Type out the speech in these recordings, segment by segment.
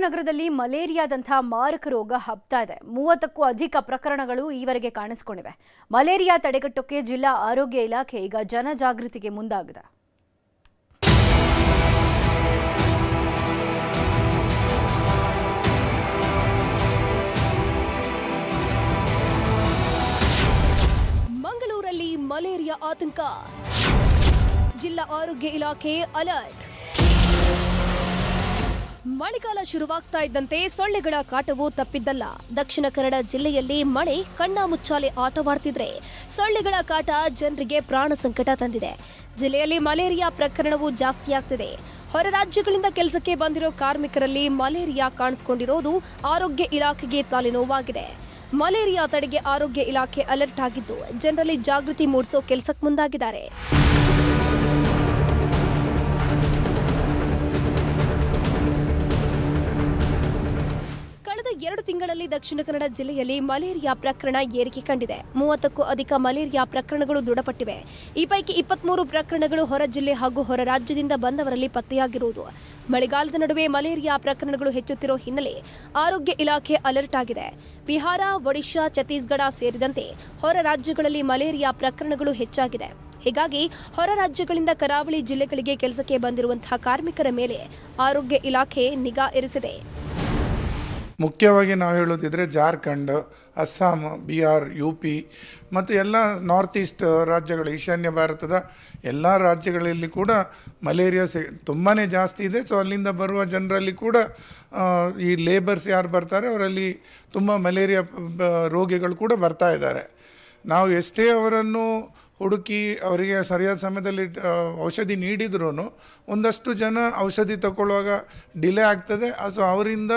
ಚಾಮರಾಜನಗರದಲ್ಲಿ ಮಲೇರಿಯಾದಂತಹ ಮಾರಕ ರೋಗ ಹಬ್ತಾ ಇದೆ. 30ಕ್ಕೂ ಅಧಿಕ ಪ್ರಕರಣಗಳು ಈವರೆಗೆ ಕಾಣಿಸಿಕೊಂಡಿವೆ. ಮಲೇರಿಯಾ ತಡೆಗಟ್ಟೋಕೆ ಜಿಲ್ಲಾ ಆರೋಗ್ಯ ಇಲಾಖೆ ಈಗ ಜನಜಾಗೃತಿಗೆ ಮುಂದಾಗಿದೆ. ಮಂಗಳೂರಲ್ಲಿ ಮಲೇರಿಯಾ ಆತಂಕ, ಜಿಲ್ಲಾ ಆರೋಗ್ಯ ಇಲಾಖೆ ಅಲರ್ಟ್. ಮಳೆಗಾಲ ಶುರುವಾಗ್ತಾ ಇದ್ದಂತೆ ಸೊಳ್ಳೆಗಳ ಕಾಟವು ತಪ್ಪಿದ್ದಲ್ಲ. ದಕ್ಷಿಣ ಕನ್ನಡ ಜಿಲ್ಲೆಯಲ್ಲಿ ಮಳೆ ಕಣ್ಣಾಮುಚ್ಚಾಲೆ ಆಟವಾಡ್ತಿದ್ರೆ ಸೊಳ್ಳೆಗಳ ಕಾಟ ಜನರಿಗೆ ಪ್ರಾಣ ಸಂಕಟ ತಂದಿದೆ. ಜಿಲ್ಲೆಯಲ್ಲಿ ಮಲೇರಿಯಾ ಪ್ರಕರಣವು ಜಾಸ್ತಿಯಾಗ್ತಿದೆ. ಹೊರ ರಾಜ್ಯಗಳಿಂದ ಕೆಲಸಕ್ಕೆ ಬಂದಿರೋ ಕಾರ್ಮಿಕರಲ್ಲಿ ಮಲೇರಿಯಾ ಕಾಣಿಸಿಕೊಂಡಿರೋದು ಆರೋಗ್ಯ ಇಲಾಖೆಗೆ ತಲೆನೋವಾಗಿದೆ. ಮಲೇರಿಯಾ ತಡೆಗೆ ಆರೋಗ್ಯ ಇಲಾಖೆ ಅಲರ್ಟ್ ಆಗಿದ್ದು ಜನರಲ್ಲಿ ಜಾಗೃತಿ ಮೂಡಿಸೋ ಕೆಲಸಕ್ಕೆ ಮುಂದಾಗಿದ್ದಾರೆ. ಕಳೆದ 2 ತಿಂಗಳಲ್ಲಿ ದಕ್ಷಿಣ ಕನ್ನಡ ಜಿಲ್ಲೆಯಲ್ಲಿ ಮಲೇರಿಯಾ ಪ್ರಕರಣ ಏರಿಕೆ ಕಂಡಿದೆ. 30ಕ್ಕೂ ಅಧಿಕ ಮಲೇರಿಯಾ ಪ್ರಕರಣಗಳು ದೃಢಪಟ್ಟಿವೆ. ಈ ಪೈಕಿ 23 ಪ್ರಕರಣಗಳು ಹೊರ ಜಿಲ್ಲೆ ಹಾಗೂ ಹೊರ ರಾಜ್ಯದಿಂದ ಬಂದವರಲ್ಲಿ ಪತ್ತೆಯಾಗಿರುವುದು. ಮಳೆಗಾಲದ ನಡುವೆ ಮಲೇರಿಯಾ ಪ್ರಕರಣಗಳು ಹೆಚ್ಚುತ್ತಿರೋ ಹಿನ್ನೆಲೆ ಆರೋಗ್ಯ ಇಲಾಖೆ ಅಲರ್ಟ್ ಆಗಿದೆ. ಬಿಹಾರ, ಒಡಿಶಾ, ಛತ್ತೀಸ್ಗಢ ಸೇರಿದಂತೆ ಹೊರ ರಾಜ್ಯಗಳಲ್ಲಿ ಮಲೇರಿಯಾ ಪ್ರಕರಣಗಳು ಹೆಚ್ಚಾಗಿದೆ. ಹೀಗಾಗಿ ಹೊರ ರಾಜ್ಯಗಳಿಂದ ಕರಾವಳಿ ಜಿಲ್ಲೆಗಳಿಗೆ ಕೆಲಸಕ್ಕೆ ಬಂದಿರುವಂತಹ ಕಾರ್ಮಿಕರ ಮೇಲೆ ಆರೋಗ್ಯ ಇಲಾಖೆ ನಿಗಾ ಇರಿಸಿದೆ. ಮುಖ್ಯವಾಗಿ ನಾವು ಹೇಳೋದಿದ್ರೆ ಜಾರ್ಖಂಡ್, ಅಸ್ಸಾಂ, ಬಿಹಾರ್, UP ಮತ್ತು ಎಲ್ಲ ನಾರ್ತ್ ಈಸ್ಟ್ ರಾಜ್ಯಗಳು, ಈಶಾನ್ಯ ಭಾರತದ ಎಲ್ಲ ರಾಜ್ಯಗಳಲ್ಲಿ ಕೂಡ ಮಲೇರಿಯಾ ತುಂಬಾ ಜಾಸ್ತಿ ಇದೆ. ಸೊ ಅಲ್ಲಿಂದ ಬರುವ ಜನರಲ್ಲಿ ಕೂಡ ಈ ಲೇಬರ್ಸ್ ಯಾರು ಬರ್ತಾರೆ ಅವರಲ್ಲಿ ತುಂಬ ಮಲೇರಿಯಾ ರೋಗಿಗಳು ಕೂಡ ಬರ್ತಾ ಇದ್ದಾರೆ. ನಾವು ಎಷ್ಟೇ ಅವರನ್ನು ಹುಡುಕಿ ಅವರಿಗೆ ಸರಿಯಾದ ಸಮಯದಲ್ಲಿ ಔಷಧಿ ನೀಡಿದ್ರೂ ಒಂದಷ್ಟು ಜನ ಔಷಧಿ ತಗೊಳ್ಳುವಾಗ ಡಿಲೇ ಆಗ್ತದೆ. ಸೊ ಅವರಿಂದ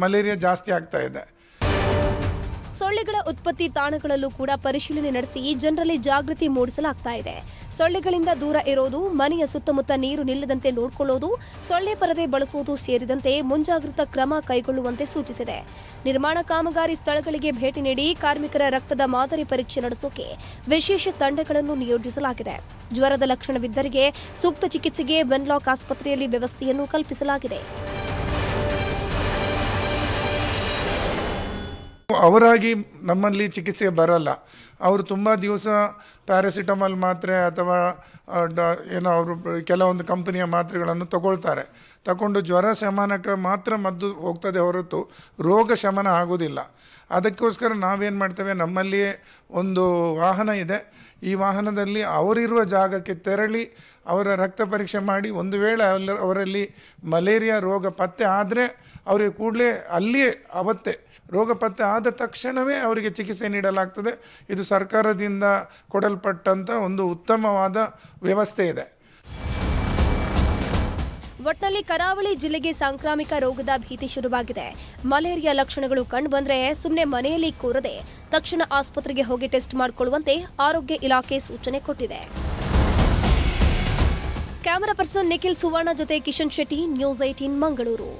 ಮಲೇರಿಯಾ ಜಾಸ್ತಿ ಆಗ್ತಾ ಇದೆ. ಸೊಳ್ಳೆಗಳ ಉತ್ಪತ್ತಿ ತಾಣಗಳಲ್ಲೂ ಕೂಡ ಪರಿಶೀಲನೆ ನಡೆಸಿ ಜನರಲ್ಲಿ ಜಾಗೃತಿ ಮೂಡಿಸಲಾಗ್ತಾ ಇದೆ. ಸೊಳ್ಳೆಗಳಿಂದ ದೂರ ಇರೋದು, ಮನೆಯ ಸುತ್ತಮುತ್ತ ನೀರು ನಿಲ್ಲದಂತೆ ನೋಡಿಕೊಳ್ಳೋದು, ಸೊಳ್ಳೆ ಪರದೆ ಬಳಸುವುದು ಸೇರಿದಂತೆ ಮುಂಜಾಗ್ರತಾ ಕ್ರಮ ಕೈಗೊಳ್ಳುವಂತೆ ಸೂಚಿಸಿದೆ. ನಿರ್ಮಾಣ ಕಾಮಗಾರಿ ಸ್ಥಳಗಳಿಗೆ ಭೇಟಿ ನೀಡಿ ಕಾರ್ಮಿಕರ ರಕ್ತದ ಮಾದರಿ ಪರೀಕ್ಷೆ ನಡೆಸೋಕೆ ವಿಶೇಷ ತಂಡಗಳನ್ನು ನಿಯೋಜಿಸಲಾಗಿದೆ. ಜ್ವರದ ಲಕ್ಷಣವಿದ್ದರಿಗೆ ಸೂಕ್ತ ಚಿಕಿತ್ಸೆಗೆ ವೆನ್ಲಾಕ್ ಆಸ್ಪತ್ರೆಯಲ್ಲಿ ವ್ಯವಸ್ಥೆಯನ್ನು ಕಲ್ಪಿಸಲಾಗಿದೆ. ಅವರಾಗಿ ನಮ್ಮಲ್ಲಿ ಚಿಕಿತ್ಸೆ ಬರಲ್ಲ. ಅವರು ತುಂಬ ದಿವಸ ಪ್ಯಾರಾಸಿಟಮಾಲ್ ಮಾತ್ರೆ ಅಥವಾ ಏನೋ ಅವರು ಕೆಲವೊಂದು ಕಂಪನಿಯ ಮಾತ್ರೆಗಳನ್ನು ತಗೊಂಡು ಜ್ವರ ಶಮನಕ್ಕೆ ಮಾತ್ರ ಮದ್ದು ಹೋಗ್ತದೆ ಹೊರತು ರೋಗ ಶಮನ ಆಗೋದಿಲ್ಲ. ಅದಕ್ಕೋಸ್ಕರ ನಾವೇನು ಮಾಡ್ತೇವೆ, ನಮ್ಮಲ್ಲಿಯೇ ಒಂದು ವಾಹನ ಇದೆ. ಈ ವಾಹನದಲ್ಲಿ ಅವರಿರುವ ಜಾಗಕ್ಕೆ ತೆರಳಿ ಅವರ ರಕ್ತ ಪರೀಕ್ಷೆ ಮಾಡಿ ಒಂದು ವೇಳೆ ಅವರಲ್ಲಿ ಮಲೇರಿಯಾ ರೋಗ ಪತ್ತೆ ಆದರೆ ಅವರಿಗೆ ಕೂಡಲೇ ಅಲ್ಲಿಯೇ ಅವತ್ತೇ ರೋಗ ಪತ್ತೆ ಆದ ತಕ್ಷಣವೇ ಅವರಿಗೆ ಚಿಕಿತ್ಸೆ ನೀಡಲಾಗ್ತದೆ. ಇದು ಸರ್ಕಾರದಿಂದ ಕೊಡಲ್ಪಟ್ಟಂಥ ಒಂದು ಉತ್ತಮವಾದ ವ್ಯವಸ್ಥೆ ಇದೆ. ಒಟ್ನಲ್ಲಿ ಕರಾವಳಿ ಜಿಲ್ಲೆಗೆ ಸಾಂಕ್ರಾಮಿಕ ರೋಗದ ಭೀತಿ ಶುರುವಾಗಿದೆ. ಮಲೇರಿಯಾ ಲಕ್ಷಣಗಳು ಕಂಡುಬಂದ್ರೆ ಸುಮ್ಮನೆ ಮನೆಯಲ್ಲಿ ಕೂರದೆ ತಕ್ಷಣ ಆಸ್ಪತ್ರೆಗೆ ಹೋಗಿ ಟೆಸ್ಟ್ ಮಾಡಿಕೊಳ್ಳುವಂತೆ ಆರೋಗ್ಯ ಇಲಾಖೆ ಸೂಚನೆ ಕೊಟ್ಟಿದೆ. ಕ್ಯಾಮರಾ ಪರ್ಸನ್ ನಿಖಿಲ್ ಸುವರ್ಣ ಜೊತೆ ಕಿಶನ್ ಶೆಟ್ಟಿ, ನ್ಯೂಸ್ 18 ಮಂಗಳೂರು.